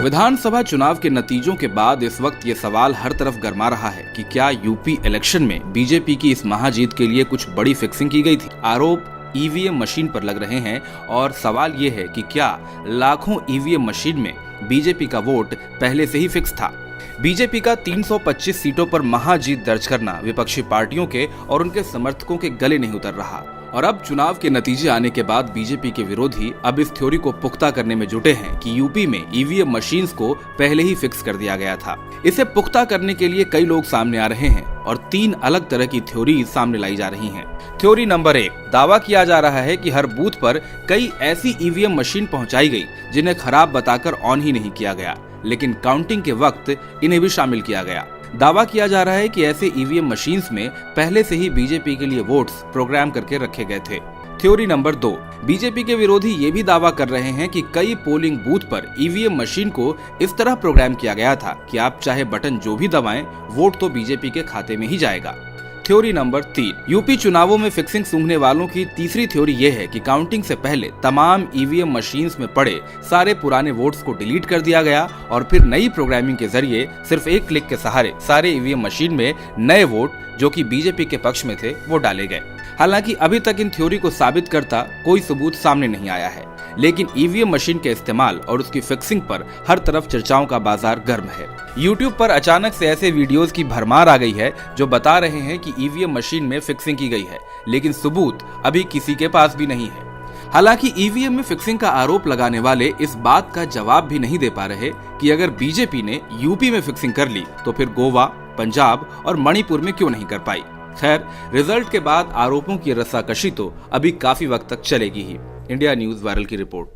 विधानसभा चुनाव के नतीजों के बाद इस वक्त ये सवाल हर तरफ गरमा रहा है कि क्या यूपी इलेक्शन में बीजेपी की इस महाजीत के लिए कुछ बड़ी फिक्सिंग की गई थी। आरोप ईवीएम मशीन पर लग रहे हैं और सवाल ये है कि क्या लाखों ईवीएम मशीन में बीजेपी का वोट पहले से ही फिक्स था। बीजेपी का 325 सीटों पर महाजीत दर्ज करना विपक्षी पार्टियों के और उनके समर्थकों के गले नहीं उतर रहा और अब चुनाव के नतीजे आने के बाद बीजेपी के विरोधी अब इस थ्योरी को पुख्ता करने में जुटे हैं कि यूपी में ईवीएम मशीन्स को पहले ही फिक्स कर दिया गया था। इसे पुख्ता करने के लिए कई लोग सामने आ रहे हैं और 3 अलग तरह की थ्योरी सामने लाई जा रही हैं। थ्योरी नंबर 1, दावा किया जा रहा है कि हर बूथ पर कई ऐसी ईवीएम मशीन पहुंचाई गई जिन्हें खराब बताकर ऑन ही नहीं किया गया, लेकिन काउंटिंग के वक्त इन्हें भी शामिल किया गया। दावा किया जा रहा है कि ऐसे ईवीएम मशीन्स में पहले से ही बीजेपी के लिए वोट्स प्रोग्राम करके रखे गए थे। थ्योरी नंबर 2, बीजेपी के विरोधी ये भी दावा कर रहे हैं कि कई पोलिंग बूथ पर ईवीएम मशीन को इस तरह प्रोग्राम किया गया था कि आप चाहे बटन जो भी दबाएं, वोट तो बीजेपी के खाते में ही जाएगा। थ्योरी नंबर 3, यूपी चुनावों में फिक्सिंग सूंघने वालों की तीसरी थ्योरी ये है कि काउंटिंग से पहले तमाम ईवीएम मशीन्स में पड़े सारे पुराने वोट्स को डिलीट कर दिया गया और फिर नई प्रोग्रामिंग के जरिए सिर्फ एक क्लिक के सहारे सारे ईवीएम मशीन में नए वोट जो कि बीजेपी के पक्ष में थे वो डाले गए। हालांकि अभी तक इन थ्योरी को साबित करता कोई सबूत सामने नहीं आया है, लेकिन ईवीएम मशीन के इस्तेमाल और उसकी फिक्सिंग पर हर तरफ चर्चाओं का बाजार गर्म है। YouTube पर अचानक से ऐसे वीडियोस की भरमार आ गई है जो बता रहे हैं कि ईवीएम मशीन में फिक्सिंग की गई है, लेकिन सबूत अभी किसी के पास भी नहीं है। हालांकि ईवीएम में फिक्सिंग का आरोप लगाने वाले इस बात का जवाब भी नहीं दे पा रहे कि अगर बीजेपी ने यूपी में फिक्सिंग कर ली तो फिर गोवा, पंजाब और मणिपुर में क्यों नहीं कर पाई। खैर, रिजल्ट के बाद आरोपों की रस्साकशी तो अभी काफी वक्त तक चलेगी ही। इंडिया न्यूज वायरल की रिपोर्ट।